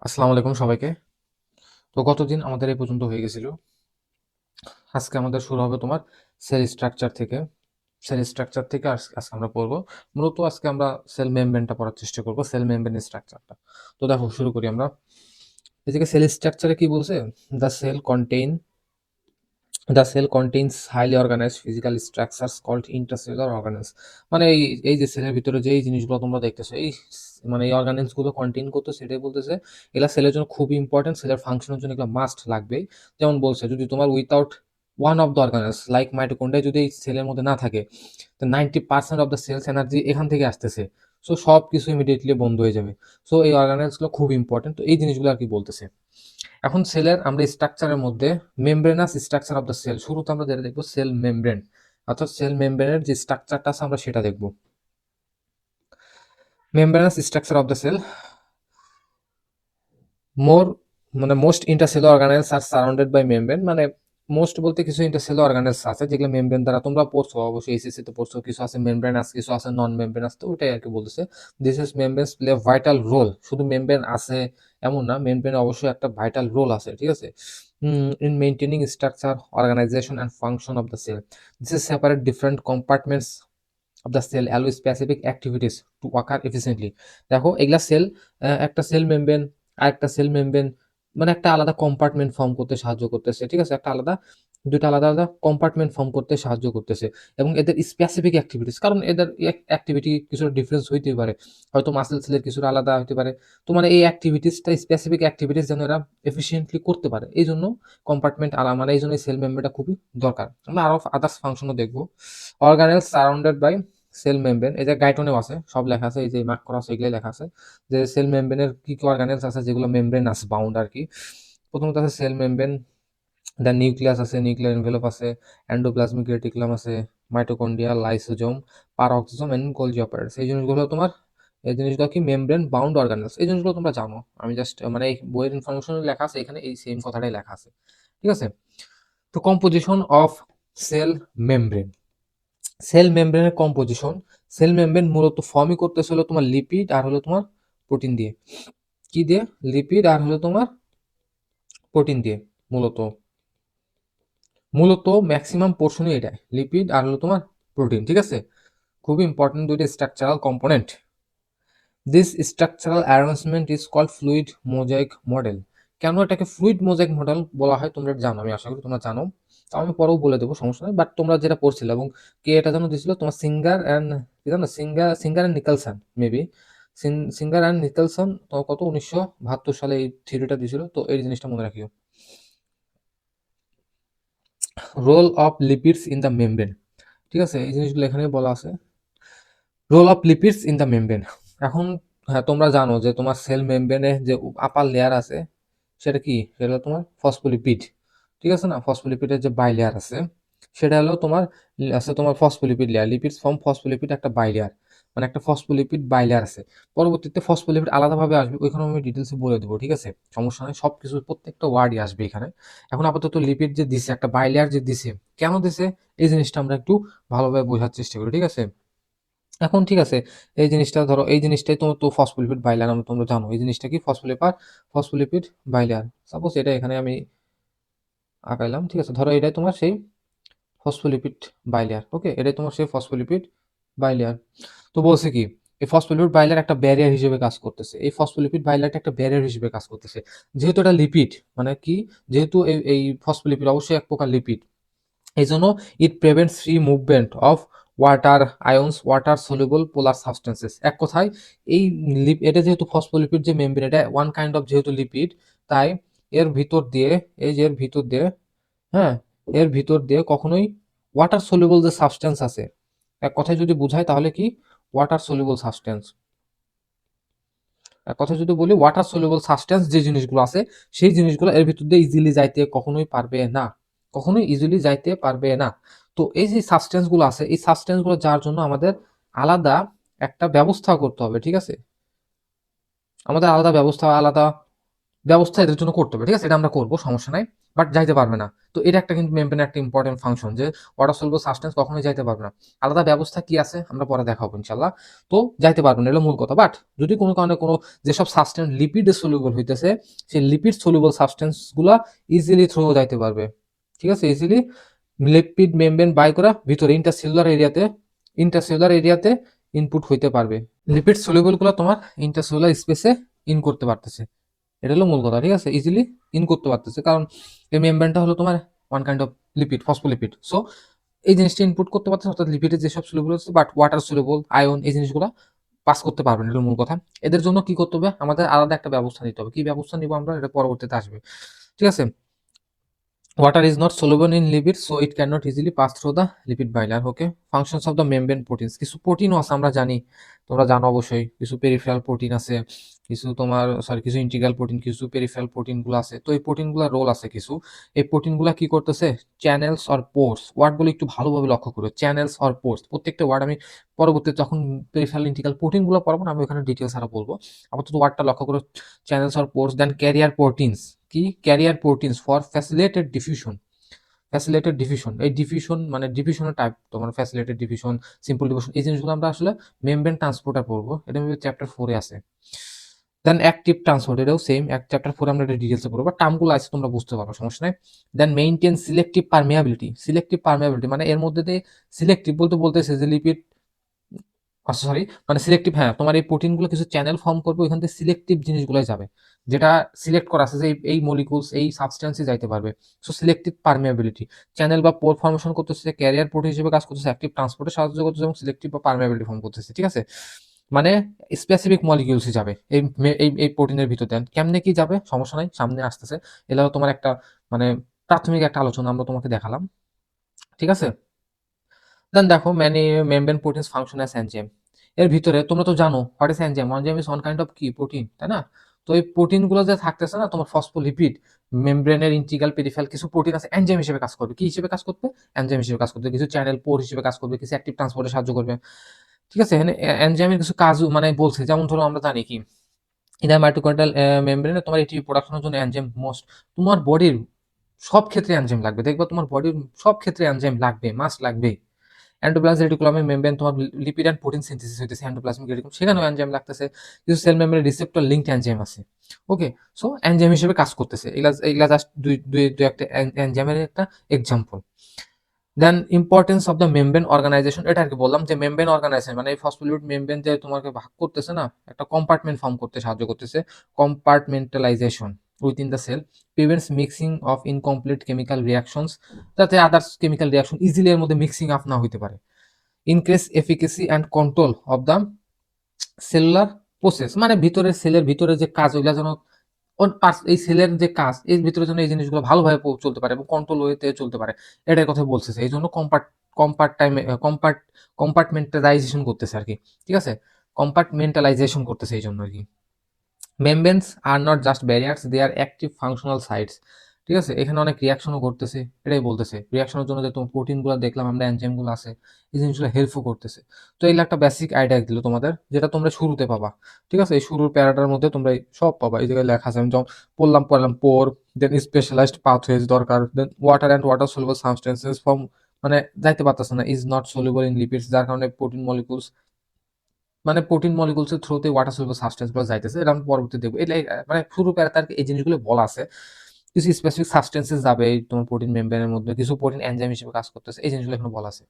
আসসালামু আলাইকুম সবাইকে। তো গতদিন আমাদের এই পর্যন্ত হয়ে গেছিল। আজকে আমাদের শুরু হবে তোমার সেল স্ট্রাকচার থেকে। সেল স্ট্রাকচার থেকে আজকে আমরা পড়বো। মূলত আজকে আমরা সেল মেমব্রেনটা পড়ার চেষ্টা করবো, সেল মেমব্রেন স্ট্রাকচারটা। তো দেখো শুরু করি আমরা। এদিকে সেল স্ট্রাকচারে কি বলছে? The cell contain the cell contains highly organised physical structures called intercellular organelles. মানে এই যে সেলের ভিতরে যে এই জিনিসগুলো তোমরা দেখতেছো, মানে এই অর্গানেলস গুলো কন্টেইন করতে, সেটাই বলতেছে এগুলা সেলের জন্য খুবই ইম্পর্টেন্ট, সেলের ফাংশনের জন্য এগুলো মাস্ট লাগবেই। যেমন বলছে, যদি তোমার without one of the organelles like mitochondria যদি এই সেলের মধ্যে না থাকে, তো 90% অফ দ্য সেলস এনার্জি এখান থেকে আসতেছে। সো সব কিছু ইমিডিয়েটলি বন্ধ হয়ে যাবে। সো এই অর্গানেলস গুলো খুব ইম্পর্টেন্ট। তো এই জিনিসগুলো আর কি বলতেছে। এখন সেলের আমরা স্ট্রাকচারের মধ্যে membranous structure of the cell, শুরুতে আমরা যেটা দেখবো সেল মেমব্রেন, অর্থাৎ সেল মেমব্রেনের যে স্ট্রাকচারটা আছে আমরা সেটা দেখবো। Membranous structure of the cell, more মানে most intercellular organelles are surrounded by membrane. মানে মোস্ট বলতে কিছু ইন্টারসেলুলার অর্গানেলস আছে যেগুলো মেমব্রেন দ্বারা তোমরা পড়ছো, অবশ্যই এসএসসি তে পড়ছো। কিছু আছে মেমব্রেনাস, কিছু আছে নন মেমব্রেনাস। তো ওটাই আর কি বলতেছে। This is membranes play vital role. শুধু মেমব্রেন আছে এমন না, মেমব্রেন অবশ্যই একটা ভাইটাল রোল আছে, ঠিক আছে, in maintaining structure, organisation and function of the cell. This is separate different compartments of the cell allow specific activities to worker efficiently. দেখো এগুলা সেল, একটা সেল মেমব্রেন আর একটা সেল মেমব্রেন মানে একটা আলাদা কম্পার্টমেন্ট ফর্ম করতে সাহায্য করতেছে, ঠিক আছে, একটা আলাদা, দুটো আলাদা আলাদা কম্পার্টমেন্ট ফর্ম করতে সাহায্য করতেছে। এবং এদের স্পেসিফিক অ্যাক্টিভিটিস, কারণ এদের অ্যাক্টিভিটি কিছুটা ডিফারেন্স হইতেই পারে, হয়তো মাসেল সেলের কিছুটা আলাদা হতে পারে। তো মানে এই অ্যাক্টিভিটিসটা স্পেসিফিক অ্যাক্টিভিটিস যেন এরা এফিসিয়েন্টলি করতে পারে, এই জন্য কম্পার্টমেন্ট আলাদা, মানে এই জন্য সেল মেমব্রেনটা খুবই দরকার। আমরা আরো আদার্স ফাংশনও দেখবো। Organelles surrounded buy cell membrane, এই যে গাইটনেও আছে, সব লেখা আছে, এই যে মার্ক করা আছে এগুলাই লেখা আছে যে সেল মেমব্রেনের কি কি অর্গানেলস আছে যেগুলো মেমব্রেন আছে বাউন্ড আর কি। প্রথমত আছে সেল মেমব্রেন, দ্য নিউক্লিয়াস আছে, নিউক্লিয়ার এনভেলপ আছে, এন্ডোপ্লাজমিক রেটিকুলাম আছে, mitochondria, lysosome, peroxisome and Golgi apparatus. এই জিনিসগুলো তোমার, এই জিনিসগুলো কি মেমব্রেন বাউন্ড অর্গানেলস, এই জিনিসগুলো তোমরা জানো। আমি জাস্ট মানে এই বইয়ের ইনফরমেশন লেখা আছে এখানে, এই সেম কথাটাই লেখা আছে, ঠিক আছে। তো composition of cell membrane, cell মেমব্রেনের কম্পোজিশন, সেল মেমব্রেন মূলত ফর্মই করতেছে হলো তোমার লিপিড আর হলো তোমার প্রোটিন দিয়ে। কি দিয়ে? লিপিড আর হলো তোমার প্রোটিন দিয়ে। মূলত মূলত ম্যাক্সিমাম পোর্শনই এটা, লিপিড আর হলো তোমার প্রোটিন, ঠিক আছে। খুবই ইম্পর্টেন্ট দুইটা structural component. This structural arrangement is called fluid mosaic model. কেন এটাকে ফ্লুইড মোজাইক মডেল বলা হয় তোমরা জানো, আমি আশা করি তোমরা জানো। তো আমি পরেও বলে দেবো, সমস্যা নেই, বাট তোমরা যেটা পড়ছিলে এবং কে এটা যেন দিছিল তোমার সিঙ্গার অ্যান্ড, কি জানো, singer and Nicholson maybe, singer and Nicholson তো কত 1972 সালে এই থিওরিটা দিছিল। তো এই জিনিসটা মনে রাখিও। Role of lipids in the membrane, ঠিক আছে, এই জিনিসগুলো এখানে বলা আছে। Role of lipids in the membrane. এখন হ্যাঁ, তোমরা জানো যে তোমার সেল মেমব্রেনে যে আপার লেয়ার আছে সেটা কি, সেটা হলো তোমার ফসফোলিপিড, ঠিক আছে না। ফসফোলিপিডের যে বাই লেয়ার আছে সেটা হলো তোমার আছে তোমার phospholipid layer, lipids form phospholipid একটা বাই লেয়ার, মানে একটা ফসফোলিপিড বাই লেয়ার আছে। পরবর্তীতে ফসফোলিপিড আলাদাভাবে আসবে, ওইখানে আমি ডিটেলসে বলে দেবো, ঠিক আছে, সমস্যা নেই, সব কিছু প্রত্যেকটা ওয়ার্ডই আসবে এখানে। এখন আপাতত লিপিড যে দিছে, একটা বাই লেয়ার যে দিছে, কেন দিছে এই জিনিসটা আমরা একটু ভালোভাবে বোঝার চেষ্টা করি, ঠিক আছে। এখন ঠিক আছে, এই জিনিসটা ধরো, এই জিনিসটাই তো তো ফসফোলিপিড বাইলার, আমরা তোমরা জানো এই জিনিসটা কি, ফসফোলিপিড বাইলার। সাপোজ এটা এখানে আমি আঁকাইলাম, ঠিক আছে, ধরো এটাই তোমার সেই ফসফোলিপিড বাইলেয়ার, ওকে, এটাই তোমার সেই ফসফোলিপিড বাইলেয়ার। তো বলছে কি, এই ফসফোলিপিড বাইলেয়ার একটা ব্যারিয়ার হিসেবে কাজ করতেছে, এই ফসফোলিপিড বাইলেয়ারটা একটা ব্যারিয়ার হিসেবে কাজ করতেছে। যেহেতু এটা লিপিড, মানে কি, যেহেতু এই ফসফোলিপিড অবশ্যই এক প্রকার লিপিড, এই জন্য ইট prevents free movement of water আয়ন্স, water soluble polar substances. এক কথায় এই এটা যেহেতু ফসফোলিপিড যে মেমব্রেন, এটা ওয়ান কাইন্ড অফ যেহেতু লিপিড, তাই এর ভিতর দিয়ে, এই যে এর ভিতর দিয়ে, হ্যাঁ, এর ভিতর দিয়ে কখনোই ওয়াটার সলিউবল যে সাবস্টেন্স আছে, এক কথায় যদি বুঝাই তাহলে কি, ওয়াটার সলিউবল সাবস্টেন্স, এক কথায় যদি বলি ওয়াটার সলিউবল সাবস্টেন্স যে জিনিসগুলো আছে, সেই জিনিসগুলো এর ভিতর দিয়ে ইজিলি যাইতে কখনোই পারবে না, কখনোই ইজিলি যাইতে পারবে না। তো এই যে সাবস্টেন্স গুলো আছে, এই সাবস্টেন্স গুলো যার জন্য আমাদের আলাদা একটা ব্যবস্থা করতে হবে, ঠিক আছে, আমাদের আলাদা ব্যবস্থা, আলাদা ব্যবস্থা এদের জন্য করতে হবে, ঠিক আছে, এটা আমরা করবো, সমস্যা নাই, বাট যাইতে পারবে না। তো এটা একটা কিন্তু মেমব্রেনের একটা ইম্পর্টেন্ট ফাংশন, যে ওয়াটার সলুবল সাবস্টেন্স কখনোই যাইতে পারবে না। আলাদা ব্যবস্থা কি আছে আমরা পরে দেখাবো ইনশাল্লাহ। তো যাইতে পারবে না, এলো মূল কথা। বাট যদি কোনো কারণে কোনো যেসব সাবস্টেন্স লিপিডে সলিউবল হইতেছে, সেই লিপিড সলিউবল সাবস্টেন্স গুলা ইজিলি থ্রো যাইতে পারবে, ঠিক আছে, ইজিলি লিপিড মেমব্রেন বাই করা ভিতরে ইন্টারসেলুলার এরিয়াতে ইনপুট হইতে পারবে। লিপিড সলিউবল গুলো তোমার ইন্টারসেলুলার স্পেসে ইন করতে পারতেছে, এটা হলো মূল কথা, ঠিক আছে, ইজিলি ইন করতে পারতেছে, কারণ এই মেমব্রেনটা হলো তোমার one kind of lipid, phospholipid. So এই জিনিসটা ইনপুট করতে পারতেছে, অর্থাৎ লিপিডের যেসব সলিউবল আছে, বাট ওয়াটার সলিউবল আয়ন এই জিনিসগুলো পাস করতে পারবে না, এটা মূল কথা। এদের জন্য কি করতে হবে, আমাদের আলাদা একটা ব্যবস্থা নিতে হবে। কি ব্যবস্থা নিব আমরা, এটা পরবর্তীতে আসবে, ঠিক আছে। Water is not soluble in lipids, so it cannot easily pass through the lipid bilayer. Okay. Functions of the membrane proteins. কিছু প্রোটিনও আছে আমরা জানি, তোমরা জানো অবশ্যই, কিছু পেরিফেরাল প্রোটিন আছে, কিছু তোমার সরি কিছু ইন্টিগ্রাল প্রোটিন, কিছু পেরিফেরাল প্রোটিন গুলো আছে। তো এই প্রোটিন গুলার রোল আছে কিছু। এই প্রোটিন গুলা কি করতেছে, চ্যানেলস অর পোর্স, ওয়ার্ড গুলো একটু ভালোভাবে লক্ষ্য করো, চ্যানেলস অর পোর্স, প্রত্যেকটা ওয়ার্ড আমি পরবর্তীতে যখন পেরিফেরাল ইন্টিগ্রাল প্রোটিন গুলো পড়বো না, আমি ওখানে ডিটেলস আরো বলবো। আপাতত ওয়ার্ডটা লক্ষ্য করো, channels or pores, then carrier proteins. কি carrier proteins for facilitated diffusion. Facilitated diffusion, এই ডিফিউশন মানে ডিফিউশনের টাইপ, তোমার ফ্যাসিলিটেড ডিফিউশন, সিম্পল ডিফিউশন, এই জিনিসগুলো আমরা আসলে মেমব্রেন ট্রান্সপোর্টার পড়বো, এটা চ্যাপ্টার 4 আছে। দেন অ্যাক্টিভ ট্রান্সপোর্ট, এটাও সেম, এক চ্যাপ্টার 4 আমরা এটা ডিটেলসে পড়বো, বাট টার্মগুলো আছে তোমরা বুঝতে পারবে, সমস্যা নাই। Then maintain selective permeability. Selective permeability মানে এর মধ্যে দিয়ে সিলেক্টিভ বলতে বলতেছে যে লিপিড, আচ্ছা সরি, মানে সিলেক্টিভ, হ্যাঁ, তোমার এই প্রোটিনগুলো কিছু চ্যানেল ফর্ম করবে, ওইখান থেকে সিলেক্টিভ জিনিসগুলোই যাবে, যেটা সিলেক্ট করা আছে যে এই মলিকুলস এই সাবস্টেন্সই যাইতে পারবে। সো সিলেক্টিভ পারমিয়াবিলিটি, চ্যানেল বা পোর ফর্মেশন করতেছে, ক্যারিয়ার প্রোটিন হিসেবে কাজ করতেছে, অ্যাক্টিভ ট্রান্সপোর্টে সাহায্য করতেছে, এবং সিলেক্টিভ বা পারমিয়াবিলিটি ফর্ম করতেছে, ঠিক আছে। মানে স্পেসিফিক মলিকিউলসই যাবে এই এই প্রোটিনের ভিতর দেন, কেমনে কি যাবে সমস্যা নাই, সামনে আসতেছে। এগুলো তোমার একটা মানে প্রাথমিক একটা আলোচনা আমরা তোমাকে দেখালাম, ঠিক আছে। দেন দেখো many membrane proteins function as enzyme. এর ভিতরে তোমরা তো জানো what is enzyme, enzyme is one kind of কি প্রোটিন, তাই না। তো এই প্রোটিনগুলো যে থাকতেছে না তোমার ফসফোলিপিড, মেমব্রেনের ইন্টিগ্রাল পেরিফেরাল কিছু প্রোটিন আছে, এনজাইম হিসেবে কাজ করবে, কি হিসেবে কাজ করবে, এনজাইম হিসেবে কাজ করবে, কিছু চ্যানেল পোর হিসেবে কাজ করবে, কিছু অ্যাক্টিভ ট্রান্সপোর্টে সাহায্য করবে, ঠিক আছে। এখানে এনজাইমের কিছু কাজ মানে বলছে, যেমন ধরো আমরা জানি কি এটা মাইটোকন্ড্রিয়াল মেমব্রেনে তোমার এটিপি প্রোডাকশনের জন্য এনজাইম মোস্ট, তোমার বডির সব ক্ষেত্রে এনজাইম লাগবে, দেখবা তোমার বডির সব ক্ষেত্রে এনজাইম লাগবে, মাস্ট লাগবে। এন্ডোপ্লাজমিক রেটিকুলামে মেমব্রেন তোমার লিপিড এন্ড প্রোটিন সিনথেসিস হইতেছে, এন্ডোপ্লাজমিক রেটিকুলাম সেখানেও এনজাইম লাগতেছে, কিছু cell membrane receptor linked enzyme আছে। ওকে, সো এনজাইম হিসেবে কাজ করতেছে, এগুলা এগুলা জাস্ট দুই দুই দুই একটা এনজাইমের একটা example. Then importance of the membrane organisation, এটা আর কি বললাম যে মেমব্রেন অর্গানাইজেশন মানে এই ফসফোলিপিড মেমব্রেন যে তোমাকে ভাগ করতেছে না, একটা কম্পার্টমেন্ট ফর্ম করতে সাহায্য করতেছে, compartmentalization within the cell, prevents mixing of incomplete chemical reactions, যাতে আদার্স কেমিক্যাল রিয়াকশন ইজিলি এর মধ্যে মিক্সিং আপ না হইতে পারে। Increase efficacy and control of the cellular process, মানে ভিতরের সেলের ভিতরে যে কাজ ওইগুলা যেন এই সেলের যে কাজ এর ভিতরে যেন এই জিনিসগুলো ভালোভাবে চলতে পারে এবং কন্ট্রোল ওয়েতে চলতে পারে, এটার কথা বলতেছে। এই জন্য কম্পার্টমেন্টালাইজেশন করতেছে আর কি, ঠিক আছে, কম্পার্টমেন্টালাইজেশন করতেছে এই জন্য আর কি। Membranes are not just barriers, they are active functional sites, ঠিক আছে। এখানে অনেক রিয়াকশনও করতেছে, এটাই বলতেছে রিয়াকশনের জন্য যে তোমার প্রোটিনগুলো দেখলাম আমরা, এনজাইমগুলো আছে, এই জিনিসগুলো হেল্পও করতেছে। তো এই একটা বেসিক আইডিয়া দিল তোমাদের, যেটা তোমরা শুরুতে পাবা, ঠিক আছে। এই শুরুর প্যারাটার মধ্যে তোমরা সব পাবা, এই জায়গায় লেখা আছে, আমি যখন পড়লাম পোর, দেন স্পেশালাইজড পাথওয়েজ দরকার, then water and water soluble substances form, মানে যাইতে পারতেছে না, is not soluble in lipids, যার কারণে প্রোটিন মলিকুলস মানে প্রোটিন মলিকুলসের থ্রুতে ওয়াটার সলুবল সাবস্টেন্স গুলো যাইতেছে, এটা আমি পরবর্তী দেখবো। এটা মানে শুরু প্যারাতে এই জিনিসগুলো বলা আছে, কিছু স্পেসিফিক সাবস্টেন্সেস যাবে এই তোমার প্রোটিন মেমব্রেনের মধ্যে, কিছু প্রোটিন এনজাইম হিসেবে কাজ করতেছে, এই জিনিসগুলো এখানে বলা আছে।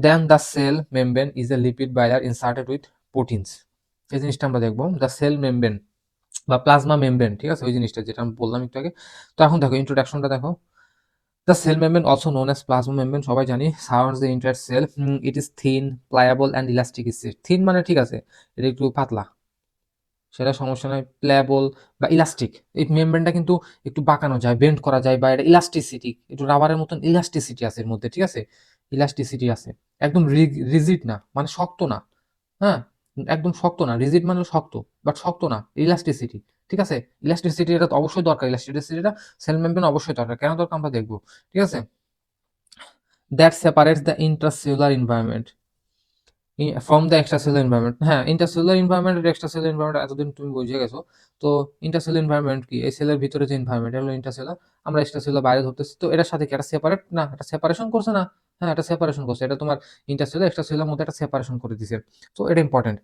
Then the cell membrane is a lipid bilayer inserted with proteins, এই জিনিসটা আমরা দেখবো, দ্য সেল মেমব্রেন বা প্লাজমা মেমব্রেন, ঠিক আছে, ওই জিনিসটা যেটা আমি বললাম একটু আগে। তো এখন দেখো ইন্ট্রোডাকশনটা দেখো, the cell membrane, also known as plasma membrane, সবাই জানি, surrounds the entire cell. It is thin, pliable and elastic. Thin মানে ঠিক আছে, এটা একটু পাতলা, সেটা সমস্যা নয়, প্লেবল বা ইলাস্টিক, এই মেমব্রেনটা কিন্তু একটু বাঁকানো যায়, বেন্ড করা যায়, বা এটা ইলাস্টিসিটি, একটু রাবারের মতন ইলাস্টিসিটি আছে এর মধ্যে, ঠিক আছে, ইলাস্টিসিটি আছে, একদম রিজিড না, মানে শক্ত না, হ্যাঁ, একদম শক্ত না, রিজিড মানে শক্ত, বাট শক্ত না, ইলাস্টিসিটি, ঠিক আছে। ইলাস্টিসিটি এটা তো অবশ্যই দরকার, ইলাস্টিসিটিটা সেল মেমব্রেন অবশ্যই দরকার, কেন দরকার আমরা দেখবো, ঠিক আছে। That separates the intracellular environment, from the extracellular environment. হ্যাঁ, ইন্টারসেলুলার এনভায়রনমেন্ট আর এক্সট্রাসেলুলার এনভায়রনমেন্ট এতদিন তুমি বুঝে গেছো। তো ইন্টারসেলুলার এনভায়রনমেন্ট কি, এই সেলের ভিতরে যে এনভায়রনমেন্ট এটা হলো ইন্টারসেলুলার। আমরা এক্সট্রাসেলুলার বাইরে ধরতেছি, তো এটার সাথে কি এটা সেপারেট না, এটা সেপারেশন করছে না? হ্যাঁ, এটা সেপারেশন করছে, এটা তোমার ইন্টারসেলুলার এক্সট্রাসেলুলার মধ্যে একটা সেপারেশন করে দিছে। তো এটা ইম্পর্টেন্ট।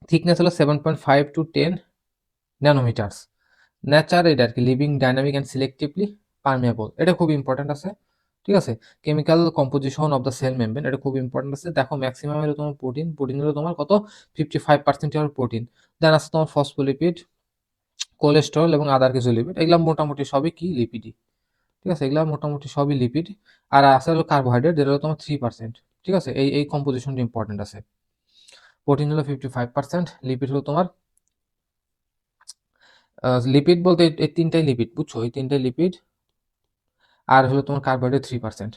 থিকনেস হলো 7.5 টু 10 ন্যানোমিটার্স। নেচার এটা আর কি, living, dynamic and selectively permeable, এটা খুব ইম্পর্টেন্ট আছে। ঠিক আছে। Chemical composition of the cell membrane, এটা খুব ইম্পর্টেন্ট আছে। দেখো ম্যাক্সিমাম হলো তোমার প্রোটিন, প্রোটিন হলো তোমার কত, 55% হলো প্রোটিন। দেন আছে তোমার ফসফোলিপিড, কোলেস্টেরল এবং আদার কিছু লিপিড, এগুলো মোটামুটি সবই কি লিপিডই। ঠিক আছে, এগুলো মোটামুটি সবই লিপিড। আর আছে হলো কার্বোহাইড্রেট, যেটা হলো তোমার 3%। ঠিক আছে, এই কম্পোজিশনটা ইম্পর্টেন্ট আছে। প্রোটিন হলো 55%, লিপিড হলো তোমার, লিপিড বলতে এই তিনটাই লিপিড, বুঝছো, এই তিনটাই লিপিড। আর হলো তোমার carbohydrate 3%।